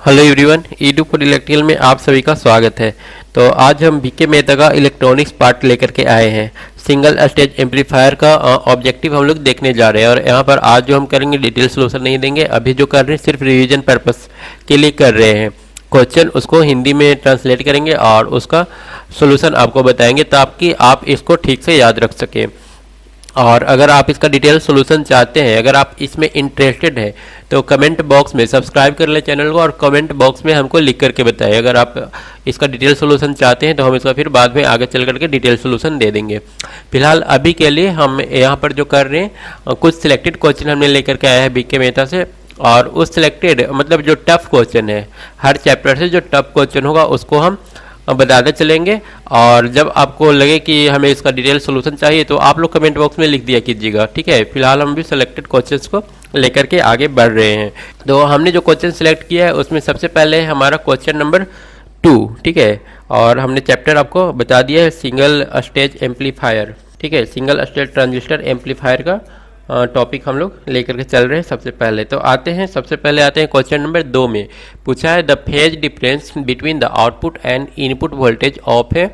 Hello everyone, Edu for electrical में आप सभी का स्वागत है। तो आज हम बीके मेहता का इलेक्ट्रॉनिक्स पार्ट लेकर के आए हैं। सिंगल स्टेज एम्पलीफायर का ऑब्जेक्टिव हम लोग देखने जा रहे हैं और यहाँ पर आज जो हम करेंगे डिटेल सोल्यूशन नहीं देंगे। अभी जो कर रहे हैं सिर्फ रिवीजन पर्पस के लिए कर रहे हैं। क्वेश्चन उसको हिंदी में ट्रांसलेट करेंगे और उसका सोल्यूशन आपको बताएंगे ताकि आप इसको ठीक से याद रख सकें। और अगर आप इसका डिटेल सोल्यूशन चाहते हैं, अगर आप इसमें इंटरेस्टेड हैं तो कमेंट बॉक्स में सब्सक्राइब कर ले चैनल को और कमेंट बॉक्स में हमको लिख करके बताएं। अगर आप इसका डिटेल सोल्यूशन चाहते हैं तो हम इसका फिर बाद में आगे चल करके डिटेल सोल्यूशन दे देंगे। फिलहाल अभी के लिए हम यहाँ पर जो कर रहे हैं कुछ सिलेक्टेड क्वेश्चन हमने लेकर के आया है बीके मेहता से, और उस सिलेक्टेड मतलब जो टफ क्वेश्चन है हर चैप्टर से जो टफ क्वेश्चन होगा उसको हम बताते चलेंगे। और जब आपको लगे कि हमें इसका डिटेल सोल्यूशन चाहिए तो आप लोग कमेंट बॉक्स में लिख दिया कीजिएगा, ठीक है। फिलहाल हम भी सिलेक्टेड क्वेश्चंस को लेकर के आगे बढ़ रहे हैं। तो हमने जो क्वेश्चन सिलेक्ट किया है उसमें सबसे पहले हमारा क्वेश्चन नंबर 2, ठीक है। और हमने चैप्टर आपको बता दिया है सिंगल स्टेज एम्पलीफायर, ठीक है। सिंगल स्टेज ट्रांजिस्टर एम्पलीफायर का टॉपिक हम लोग लेकर के चल रहे हैं। सबसे पहले आते हैं क्वेश्चन नंबर 2 में पूछा है the phase difference between the output and input voltage of A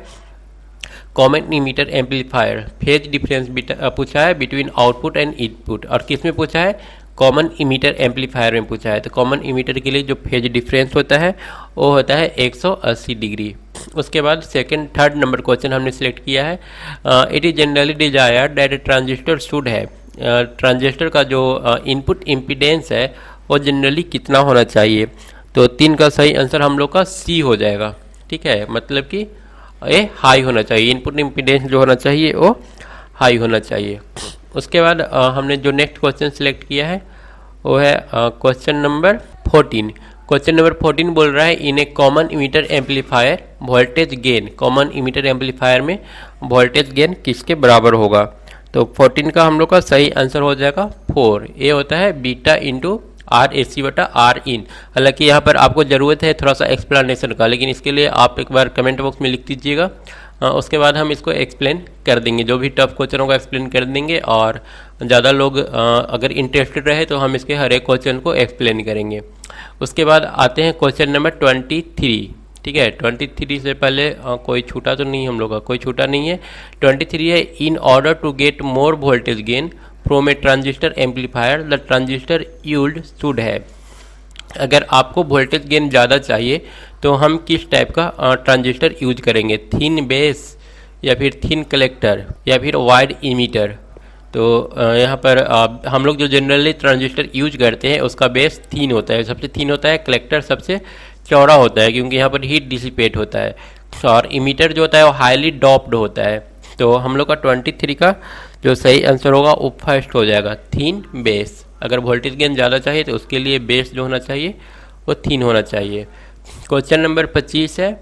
common emitter amplifier. Phase difference पूछा है बिटवीन आउटपुट एंड इनपुट, और किस में पूछा है? कॉमन इमीटर एम्पलीफायर में पूछा है। तो कॉमन इमीटर के लिए जो फेज डिफरेंस होता है वो होता है 180 डिग्री। उसके बाद थर्ड नंबर क्वेश्चन हमने सिलेक्ट किया है it is generally desired that A transistor should है। ट्रांजिस्टर का जो इनपुट इम्पीडेंस है वो जनरली कितना होना चाहिए? तो 3 का सही आंसर हम लोग का सी हो जाएगा, ठीक है। मतलब कि ये हाई होना चाहिए, इनपुट इम्पीडेंस जो होना चाहिए वो हाई होना चाहिए। उसके बाद हमने जो नेक्स्ट क्वेश्चन सिलेक्ट किया है वो है क्वेश्चन नंबर 14। क्वेश्चन नंबर 14 बोल रहा है in a common emitter amplifier voltage gain. Common emitter amplifier में वोल्टेज गेन किसके बराबर होगा? तो 14 का हम लोग का सही आंसर हो जाएगा 4। ये होता है बीटा इंटू आर ए सी बटा आर इन। हालांकि यहाँ पर आपको ज़रूरत है थोड़ा सा एक्सप्लेनेशन का, लेकिन इसके लिए आप एक बार कमेंट बॉक्स में लिख दीजिएगा। उसके बाद हम इसको एक्सप्लेन कर देंगे, जो भी टफ क्वेश्चन होगा एक्सप्लेन कर देंगे। और ज़्यादा लोग अगर इंटरेस्टेड रहे तो हम इसके हर एक क्वेश्चन को एक्सप्लेन करेंगे। उसके बाद आते हैं क्वेश्चन नंबर 23, ठीक है। 23 से पहले कोई छूटा तो नहीं, हम लोग का कोई छूटा नहीं है। 23 है in order to get more voltage gain from a transistor amplifier the transistor yield should है। अगर आपको वोल्टेज गेन ज़्यादा चाहिए तो हम किस टाइप का ट्रांजिस्टर यूज करेंगे? थिन बेस या फिर थिन कलेक्टर या फिर वाइड इमीटर? तो यहाँ पर हम लोग जो जनरली ट्रांजिस्टर यूज करते हैं उसका बेस थिन होता है, सबसे थिन होता है। कलेक्टर सबसे चौड़ा होता है क्योंकि यहाँ पर हीट डिसिपेट होता है। और इमीटर जो होता है वो हाईली डॉप्ड होता है। तो हम लोग का 23 का जो सही आंसर होगा वो फर्स्ट हो जाएगा, थिन बेस। अगर वोल्टेज गेन ज़्यादा चाहिए तो उसके लिए बेस जो होना चाहिए वो थिन होना चाहिए। क्वेश्चन नंबर 25 है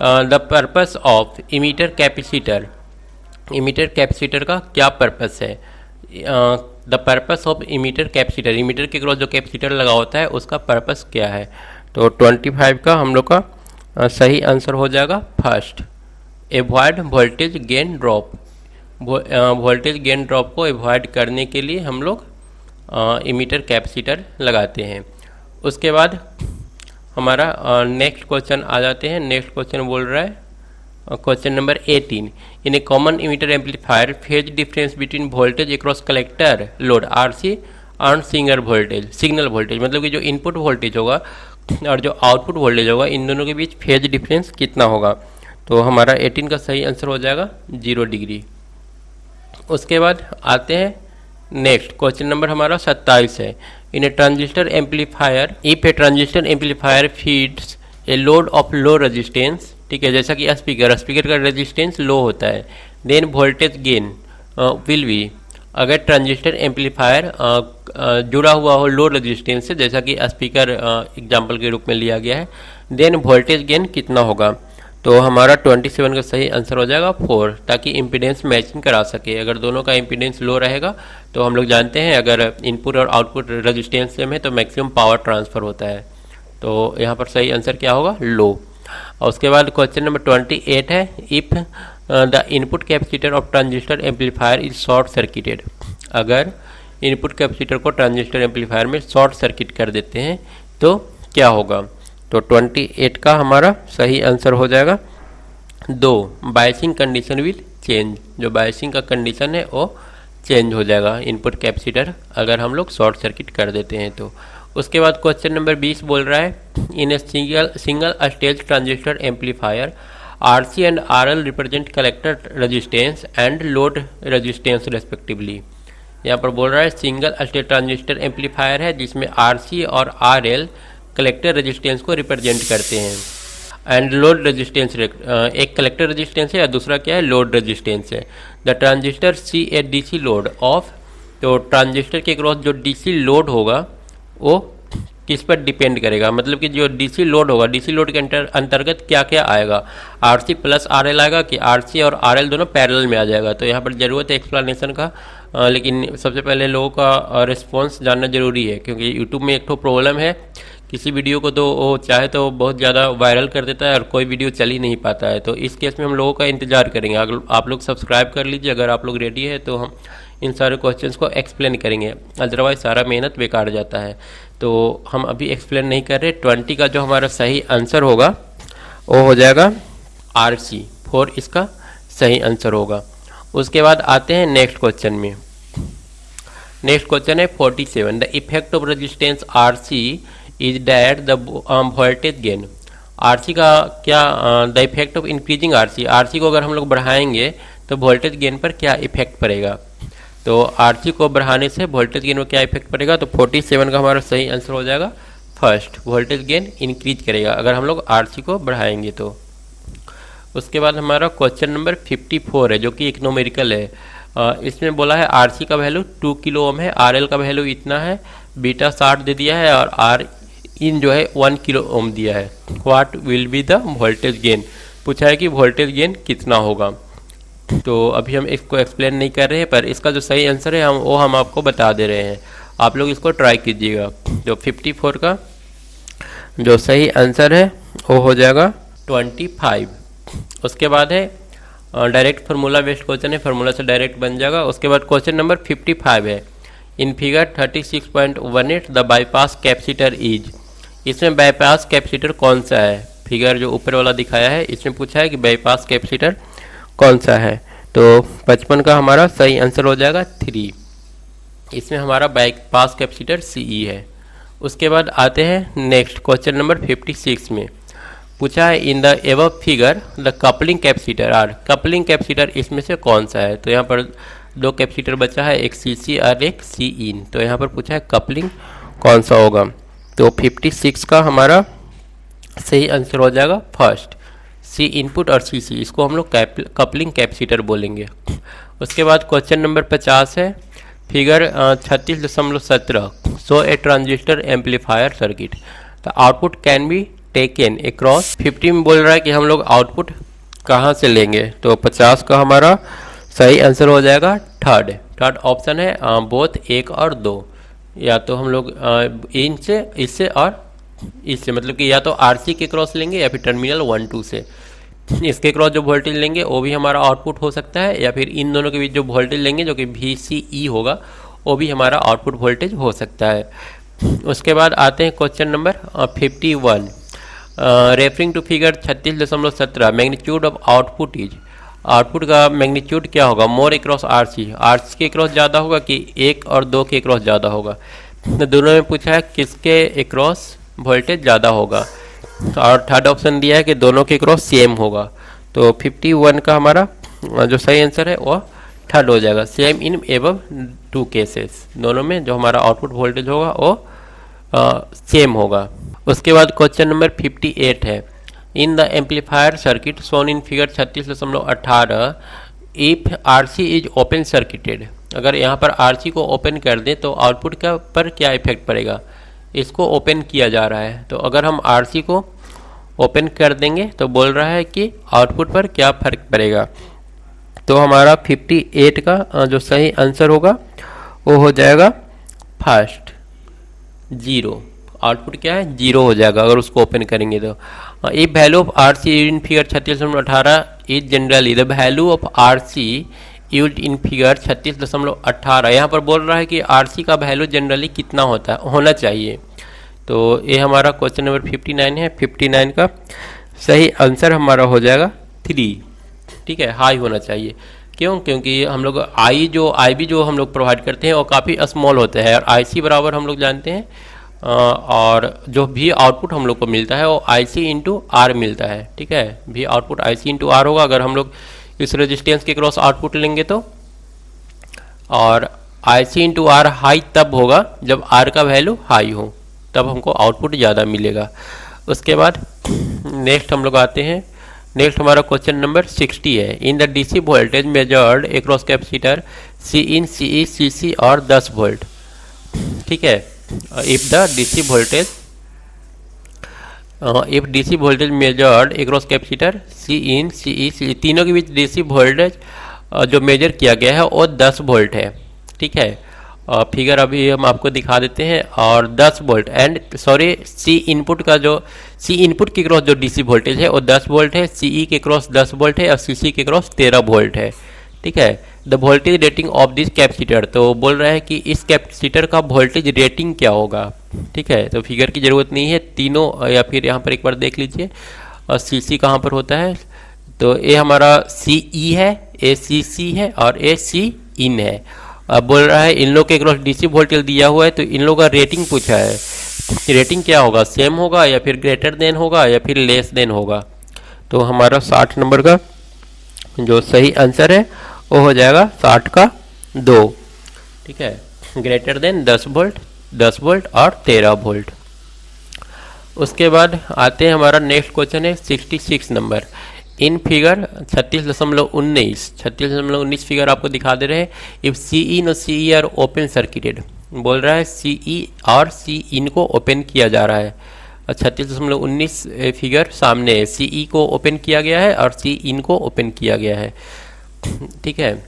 the purpose of emitter capacitor. Emitter capacitor का क्या पर्पस है? The purpose of emitter capacitor, emitter के क्रॉस जो कैपेसिटर लगा होता है उसका पर्पस क्या है? तो 25 का हम लोग का सही आंसर हो जाएगा first, avoid voltage gain drop. Voltage gain drop को एवॉइड करने के लिए हम लोग इमीटर कैपेसिटर लगाते हैं। उसके बाद हमारा नेक्स्ट क्वेश्चन आ जाते हैं। नेक्स्ट क्वेश्चन बोल रहा है question number 18 in a common emitter amplifier phase difference between voltage across collector load RC and signal voltage, मतलब कि जो इनपुट वोल्टेज होगा और जो आउटपुट वोल्टेज होगा इन दोनों के बीच फेज डिफरेंस कितना होगा? तो हमारा 18 का सही आंसर हो जाएगा 0 डिग्री। उसके बाद आते हैं नेक्स्ट क्वेश्चन नंबर हमारा 27 है in a transistor amplifier if a transistor amplifier feeds a load of low resistance, ठीक है। जैसा कि स्पीकर का रेजिस्टेंस लो होता है, then voltage gain will be. अगर ट्रांजिस्टर एम्पलीफायर जुड़ा हुआ हो लो रेजिस्टेंस से, जैसा कि स्पीकर एग्जांपल के रूप में लिया गया है, देन वोल्टेज गेन कितना होगा? तो हमारा 27 का सही आंसर हो जाएगा 4, ताकि इम्पीडेंस मैचिंग करा सके। अगर दोनों का इम्पीडेंस लो रहेगा तो हम लोग जानते हैं अगर इनपुट और आउटपुट रेजिस्टेंस सेम है तो मैक्सिमम पावर ट्रांसफ़र होता है। तो यहाँ पर सही आंसर क्या होगा? लो। और उसके बाद क्वेश्चन नंबर 28 है if the input capacitor of transistor amplifier is short circuited. अगर इनपुट कैपेसिटर को ट्रांजिस्टर एम्पलीफायर में शॉर्ट सर्किट कर देते हैं तो क्या होगा? तो 28 का हमारा सही आंसर हो जाएगा। 2, बायसिंग कंडीशन विल चेंज, जो बायसिंग का कंडीशन है वो चेंज हो जाएगा इनपुट कैपेसिटर अगर हम लोग शॉर्ट सर्किट कर देते हैं तो। उसके बाद क्वेश्चन नंबर 20 बोल रहा है in a single stage transistor amplifier RC and RL represent collector resistance and load resistance respectively. यहाँ पर बोल रहा है सिंगल स्टेज ट्रांजिस्टर एम्पलीफायर है जिसमें RC और RL कलेक्टर रेजिस्टेंस को रिप्रेजेंट करते हैं एंड लोड रेजिस्टेंस, एक कलेक्टर रेजिस्टेंस है और दूसरा क्या है, लोड रेजिस्टेंस है। The transistor see a DC load of, तो ट्रांजिस्टर के क्रॉस जो डीसी लोड होगा वो किस पर डिपेंड करेगा, मतलब कि जो डीसी लोड होगा, डीसी लोड के अंतर्गत क्या क्या आएगा, आरसी प्लस आरएल आएगा कि आरसी और आरएल दोनों पैरेलल में आ जाएगा। तो यहाँ पर ज़रूरत है एक्सप्लेनेशन का, लेकिन सबसे पहले लोगों का रिस्पॉन्स जानना जरूरी है, क्योंकि यूट्यूब में एक तो प्रॉब्लम है, किसी वीडियो को तो वो चाहे तो बहुत ज़्यादा वायरल कर देता है और कोई वीडियो चल ही नहीं पाता है। तो इस केस में हम लोगों का इंतजार करेंगे, अगर आप लोग सब्सक्राइब कर लीजिए, अगर आप लोग रेडी है तो हम इन सारे क्वेश्चंस को एक्सप्लेन करेंगे, अदरवाइज सारा मेहनत बेकार जाता है। तो हम अभी एक्सप्लेन नहीं कर रहे। 20 का जो हमारा सही आंसर होगा वो हो जाएगा RC, 4 इसका सही आंसर होगा। उसके बाद आते हैं नेक्स्ट क्वेश्चन में। नेक्स्ट क्वेश्चन है 47, the effect of resistance RC is that the voltage gain. RC का क्या, the effect of increasing RC को अगर हम लोग बढ़ाएंगे तो वोल्टेज गेन पर क्या इफेक्ट पड़ेगा। तो RC को बढ़ाने से वोल्टेज गेन में क्या इफेक्ट पड़ेगा, तो 47 का हमारा सही आंसर हो जाएगा फर्स्ट, वोल्टेज गेन इंक्रीज करेगा अगर हम लोग RC को बढ़ाएंगे तो। उसके बाद हमारा क्वेश्चन नंबर 54 है जो कि एक न्यूमेरिकल है। इसमें बोला है RC का वैल्यू 2 किलो ओम है, RL का वैल्यू इतना है, बीटा 60 दे दिया है और R इन जो है 1 किलो ओम दिया है। What will be the voltage gain, पूछा है कि वोल्टेज गेन कितना होगा। तो अभी हम इसको एक्सप्लेन नहीं कर रहे हैं, पर इसका जो सही आंसर है हम आपको बता दे रहे हैं, आप लोग इसको ट्राई कीजिएगा। जो 54 का जो सही आंसर है वो हो जाएगा 25। उसके बाद है डायरेक्ट फार्मूला बेस्ड क्वेश्चन है, फार्मूला से डायरेक्ट बन जाएगा। उसके बाद क्वेश्चन नंबर 55 है, in figure 36.18 the bypass capacitor is. इसमें बाईपास कैपेसिटर कौन सा है, फिगर जो ऊपर वाला दिखाया है इसमें पूछा है कि बाईपास कैपेसिटर कौन सा है। तो 55 का हमारा सही आंसर हो जाएगा 3, इसमें हमारा बाईपास कैपेसिटर CE है। उसके बाद आते हैं नेक्स्ट क्वेश्चन नंबर 56 में, पूछा है in the above figure the coupling capacitor are. Coupling capacitor इसमें से कौन सा है, तो यहाँ पर दो कैपेसिटर बचा है, एक CC और एक Cin। तो यहाँ पर पूछा है कपलिंग कौन सा होगा, तो 56 का हमारा सही आंसर हो जाएगा फर्स्ट, C इनपुट और CC, इसको हम लोग कपलिंग कैपेसिटर बोलेंगे। उसके बाद क्वेश्चन नंबर 50 है, figure 36.17 show A transistor amplifier circuit the output can be taken across. 50 में बोल रहा है कि हम लोग आउटपुट कहाँ से लेंगे, तो 50 का हमारा सही आंसर हो जाएगा थर्ड ऑप्शन है बोथ 1 और 2, या तो हम लोग इनसे, इससे और इससे, मतलब कि या तो RC के क्रॉस लेंगे या फिर टर्मिनल 1 2 से इसके क्रॉस जो वोल्टेज लेंगे वो भी हमारा आउटपुट हो सकता है, या फिर इन दोनों के बीच जो वोल्टेज लेंगे जो कि VCE होगा वो भी हमारा आउटपुट वोल्टेज हो सकता है। उसके बाद आते हैं question number 51, referring to figure 36.17 magnitude of output is. Output का मैग्नीट्यूड क्या होगा, मोर अक्रॉस RC के क्रॉस ज़्यादा होगा कि 1 और 2 के क्रॉस ज़्यादा होगा। तो दोनों में पूछा है किसके अक्रॉस वोल्टेज ज़्यादा होगा, और थर्ड ऑप्शन दिया है कि दोनों के क्रॉस सेम होगा। तो 51 का हमारा जो सही आंसर है वो थर्ड हो जाएगा, सेम इन एबव 2 केसेस, दोनों में जो हमारा आउटपुट वोल्टेज होगा वो सेम होगा। उसके बाद क्वेश्चन नंबर 58 है, in the amplifier circuit shown in figure 36.18 if RC is open circuited. अगर यहाँ पर RC को ओपन कर दें तो आउटपुट का पर क्या इफेक्ट पड़ेगा, इसको ओपन किया जा रहा है, तो अगर हम RC को ओपन कर देंगे तो बोल रहा है कि आउटपुट पर क्या फर्क पड़ेगा। तो हमारा 58 का जो सही आंसर होगा वो हो जाएगा फर्स्ट 0, आउटपुट क्या है 0 हो जाएगा अगर उसको ओपन करेंगे तो। If value of RC in figure 36.18 is generally the value of RC used in figure 36.18। यहाँ पर बोल रहा है कि RC का वैल्यू जनरली कितना होना चाहिए, तो ये हमारा क्वेश्चन नंबर 59 है। 59 का सही आंसर हमारा हो जाएगा 3। ठीक है, हाई होना चाहिए। क्यों? क्योंकि हम लोग आई बी जो हम लोग प्रोवाइड करते हैं वो काफ़ी स्मॉल होता है, और आई सी बराबर हम लोग जानते हैं, और जो भी आउटपुट हम लोग को मिलता है वो आई सी इंटू आर मिलता है। ठीक है, भी output I C into R होगा अगर हम लोग इस रेजिस्टेंस के क्रॉस आउटपुट लेंगे तो। और आई सी इंटू आर हाई तब होगा जब आर का वैल्यू हाई हो, तब हमको आउटपुट ज़्यादा मिलेगा। उसके बाद नेक्स्ट हम लोग आते हैं। नेक्स्ट हमारा क्वेश्चन नंबर 60 है। In the DC voltage measured across capacitor C in C E C C और 10 वोल्ट। ठीक है, if DC voltage measured across capacitor C in C E C, तीनों के बीच डीसी वोल्टेज जो मेजर किया गया है वो 10 वोल्ट है। ठीक है, फिगर अभी हम आपको दिखा देते हैं। और 10 वोल्ट सी इनपुट के क्रॉस जो डीसी वोल्टेज है वो 10 वोल्ट है, सीई के क्रॉस 10 वोल्ट है और सीसी के क्रॉस 13 वोल्ट है। ठीक है, the voltage rating of this capacitor, तो बोल रहा है कि इस कैपेसिटर का वोल्टेज रेटिंग क्या होगा। ठीक है, तो फिगर की ज़रूरत नहीं है तीनों, या फिर यहाँ पर एक बार देख लीजिए सीसी कहाँ पर होता है। तो ये हमारा सीई है, ए सी सी है और ए सी इन है। अब बोल रहा है इन लोग के क्रॉस डीसी वोल्टेज दिया हुआ है, तो इन लोगों का रेटिंग पूछा है। रेटिंग क्या होगा, सेम होगा या फिर ग्रेटर देन होगा या फिर लेस देन होगा। तो हमारा 60 नंबर का जो सही आंसर है वो हो जाएगा 60 का 2। ठीक है, ग्रेटर देन 10 वोल्ट और 13 वोल्ट। उसके बाद आते हैं, हमारा नेक्स्ट क्वेश्चन है 66 नंबर। इन फिगर 36.19 फिगर आपको दिखा दे रहे हैं। इफ सी इन और सी ई आर ओपन सर्किटेड, बोल रहा है सी ई और सी इन को ओपन किया जा रहा है। 36.19 फिगर सामने है, सी ई को ओपन किया गया है और सी इन को ओपन किया गया है। ठीक है,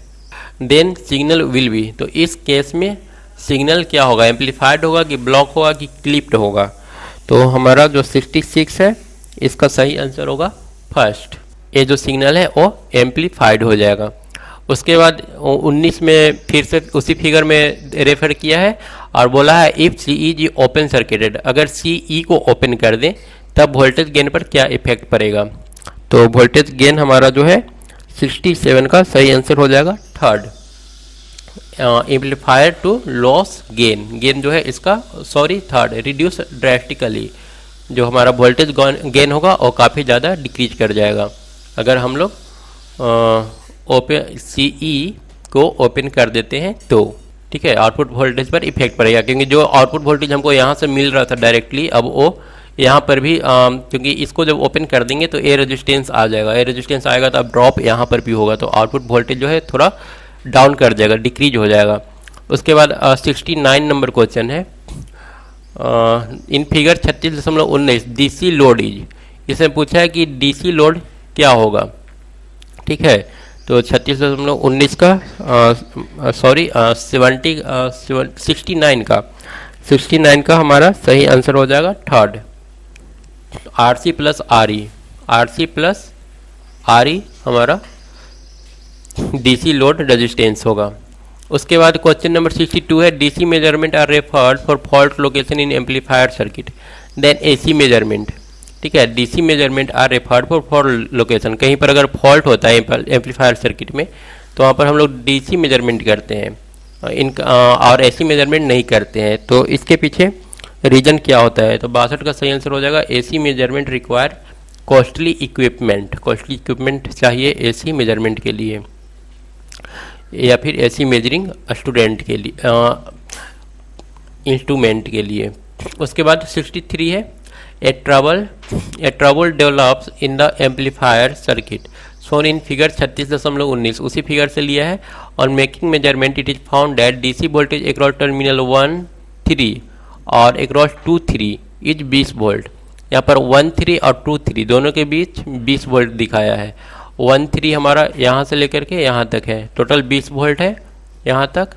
देन सिग्नल विल बी, तो इस केस में सिग्नल क्या होगा, एम्पलीफाइड होगा कि ब्लॉक होगा कि क्लिप्ड होगा। तो हमारा जो 66 है इसका सही आंसर होगा फर्स्ट, ये जो सिग्नल है वो एम्पलीफाइड हो जाएगा। उसके बाद 19 में फिर से उसी फिगर में रेफर किया है और बोला है if C E G open circuited, अगर सी ई को ओपन कर दें तब वोल्टेज गेन पर क्या इफेक्ट पड़ेगा। तो वोल्टेज गेन हमारा जो है 67 का सही आंसर हो जाएगा third, amplifier to loss gain जो है इसका थर्ड, रिड्यूस ड्रेस्टिकली, जो हमारा वोल्टेज गेन होगा वो काफ़ी ज़्यादा डिक्रीज कर जाएगा अगर हम लोग ओपन सीई को ओपन कर देते हैं तो। ठीक है, आउटपुट वोल्टेज पर इफेक्ट पड़ेगा, क्योंकि जो आउटपुट वोल्टेज हमको यहाँ से मिल रहा था डायरेक्टली, अब वो यहाँ पर भी क्योंकि इसको जब ओपन कर देंगे तो ए रेजिस्टेंस आ जाएगा, ए रेजिस्टेंस आएगा तो अब ड्रॉप यहाँ पर भी होगा, तो आउटपुट वोल्टेज जो है थोड़ा डाउन कर जाएगा, डिक्रीज हो जाएगा। उसके बाद 69 नंबर क्वेश्चन है। In figure 36.19 DC load is, इसमें पूछा है कि डीसी लोड क्या होगा। ठीक है, तो 36.19 का 69 का हमारा सही आंसर हो जाएगा third, RC plus R E हमारा डीसी लोड रेजिस्टेंस होगा। उसके बाद क्वेश्चन नंबर 62 है, DC measurement are referred for fault location in amplifier circuit then AC measurement. ठीक है, DC measurement are referred for location, कहीं पर अगर फॉल्ट होता है एम्पलीफायर सर्किट में तो वहाँ पर हम लोग डीसी मेजरमेंट करते हैं, और एसी मेजरमेंट नहीं करते हैं। तो इसके पीछे रीजन क्या होता है, तो 62 का सही आंसर हो जाएगा AC measurement require costly equipment चाहिए एसी मेजरमेंट के लिए, या फिर एसी मेजरिंग स्टूडेंट के लिए इंस्ट्रूमेंट के लिए। उसके बाद 63 है, ए trouble develops in the amplifier circuit shown in figure 36.19, उसी फिगर से लिया है। और making measurement it is found that DC voltage across terminal 1 3 और अक्रॉस 2 3 इज 20 वोल्ट। यहाँ पर 1 3 और 2 3 दोनों के बीच 20 वोल्ट दिखाया है। 1 3 हमारा यहाँ से लेकर के यहाँ तक है, टोटल 20 वोल्ट है यहाँ तक,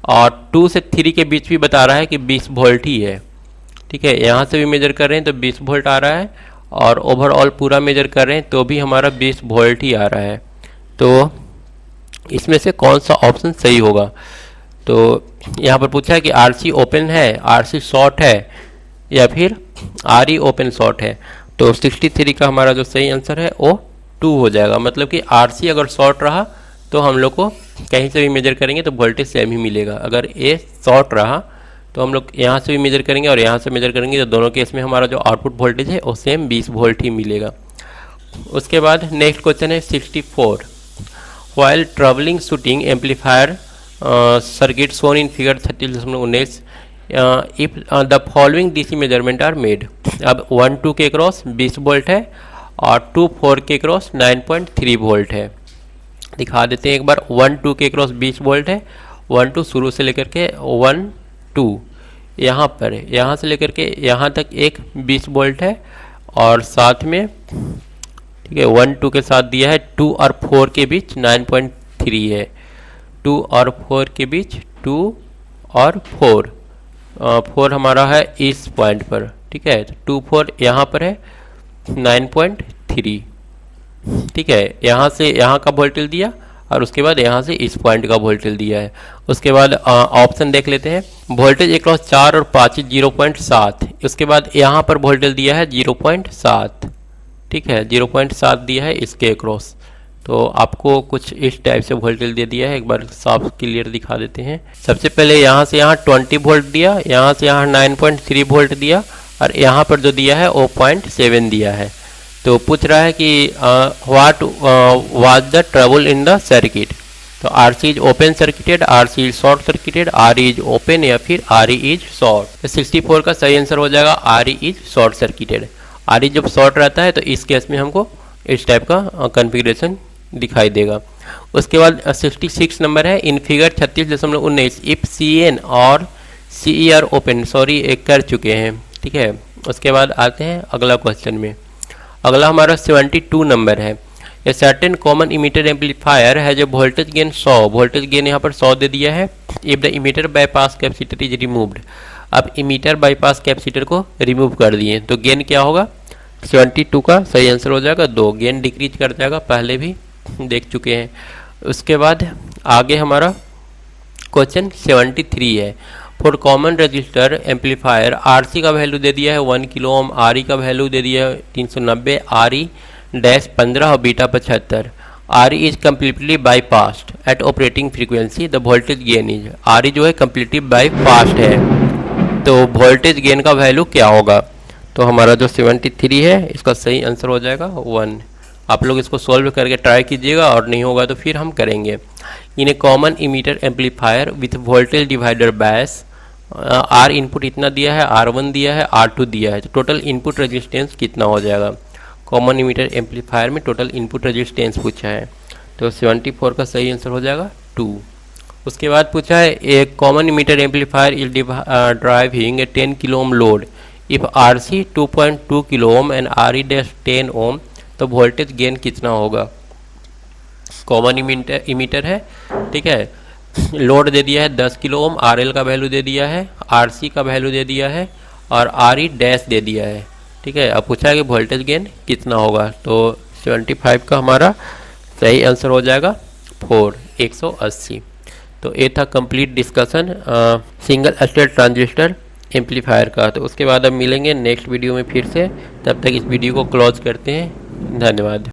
और 2 से 3 के बीच भी बता रहा है कि 20 वोल्ट ही है। ठीक है, यहाँ से भी मेजर कर रहे हैं तो 20 वोल्ट आ रहा है, और ओवरऑल पूरा मेजर कर रहे हैं तो भी हमारा 20 वोल्ट ही आ रहा है। तो इसमें से कौन सा ऑप्शन सही होगा। तो यहाँ पर पूछा है कि आरसी ओपन है, आरसी शॉर्ट है, या फिर RE ओपन शॉर्ट है। तो 63 का हमारा जो सही आंसर है वो 2 हो जाएगा। मतलब कि RC अगर शॉर्ट रहा तो हम लोग को कहीं से भी मेजर करेंगे तो वोल्टेज सेम ही मिलेगा। अगर A शॉर्ट रहा तो हम लोग यहाँ से भी मेजर करेंगे और यहाँ से मेजर करेंगे तो दोनों केस में हमारा जो आउटपुट वोल्टेज है वो सेम 20 वोल्ट ही मिलेगा। उसके बाद नेक्स्ट क्वेश्चन है 64। While troubleshooting amplifier circuit shown in figure 30.19 if the following DC measurement are made. अब 1-2 के क्रॉस 20 वोल्ट है और 2-4 के क्रॉस 9.3 वोल्ट है। दिखा देते हैं एक बार। 1-2 के क्रॉस 20 वोल्ट है। 1-2 शुरू से लेकर के 1-2 यहाँ पर है, यहाँ से लेकर के यहाँ तक एक 20 वोल्ट है और साथ में ठीक है 1-2 के साथ दिया है 2 और 4 के बीच 9.3 है। 2 और 4 के बीच 2 और 4 हमारा है इस पॉइंट पर। ठीक है, तो 2-4 यहाँ पर है 9.3। ठीक है, यहाँ से यहाँ का वोल्टेज दिया और उसके बाद यहाँ से इस पॉइंट का वोल्टेज दिया है। उसके बाद ऑप्शन देख लेते हैं। वोल्टेज एक 4 और 5 0.7। उसके बाद यहाँ पर वोल्टेज दिया है 0.7। ठीक है, 0.7 दिया है इसके अक्रॉस। तो आपको कुछ इस टाइप से वोल्टेज दे दिया है। एक बार साफ क्लियर दिखा देते हैं। सबसे पहले यहाँ से यहाँ 20 वोल्ट दिया, यहाँ से यहाँ 9.3 वोल्ट दिया और यहाँ पर जो दिया है वो 0.7 दिया है। तो पूछ रहा है कि what was the trouble in the circuit. तो RC is open circuited, RC is short circuited, RE is open या फिर RE इज शॉर्ट। तो 64 का सही आंसर हो जाएगा RE is short circuited. RE जब शॉर्ट रहता है तो इस केस में हमको इस टाइप का कॉन्फ़िगरेशन दिखाई देगा। उसके बाद 66 नंबर है। इन फिगर 36.19 इफ CN और CE आर ओपन। सॉरी एक कर चुके हैं। ठीक है, उसके बाद आते हैं अगला क्वेश्चन में। अगला हमारा 72 नंबर है। A certain common emitter amplifier है जो वोल्टेज गेन 100, वोल्टेज गेन यहाँ पर 100 दे दिया है। If the emitter bypass capacitor is removed. अब इमीटर बाईपास कैपेसिटर को रिमूव कर दिए तो गेन क्या होगा। 72 का सही आंसर हो जाएगा 2। गेन डिक्रीज कर जाएगा, पहले भी देख चुके हैं। उसके बाद आगे हमारा क्वेश्चन 73 है। For common register amplifier RC का वैल्यू दे दिया है 1 किलो ओम, RE का वैल्यू दे दिया है 390, RE-15 और beta 75। RE is completely bypassed at operating frequency, the voltage gain is. RE जो है कम्प्लीटली बाईपास्ड है तो वोल्टेज गेन का वैल्यू क्या होगा। तो हमारा जो 73 है इसका सही आंसर हो जाएगा 1। आप लोग इसको सॉल्व करके ट्राई कीजिएगा और नहीं होगा तो फिर हम करेंगे। In a common emitter amplifier with voltage divider bias R input इतना दिया है, R1 दिया है, R2 दिया है, तो टोटल इनपुट रेजिस्टेंस कितना हो जाएगा। कॉमन इमीटर एम्पलीफायर में टोटल इनपुट रेजिस्टेंस पूछा है तो 74 का सही आंसर हो जाएगा 2। उसके बाद पूछा है a common emitter amplifier is driving a 10 kilo ohm load if RC 2.2 kilo ohm and RE-10 ohm, तो वोल्टेज गेन कितना होगा। कॉमन इमीटर है। ठीक है, लोड दे दिया है 10 किलो ओम, RL का वैल्यू दे दिया है, RC का वैल्यू दे दिया है और RE- दे दिया है। ठीक है, अब पूछा है कि वोल्टेज गेन कितना होगा। तो 75 का हमारा सही आंसर हो जाएगा 4, 180। तो ये था complete discussion single stage transistor amplifier का। तो उसके बाद अब मिलेंगे नेक्स्ट वीडियो में फिर से। तब तक इस वीडियो को क्लोज करते हैं। धन्यवाद।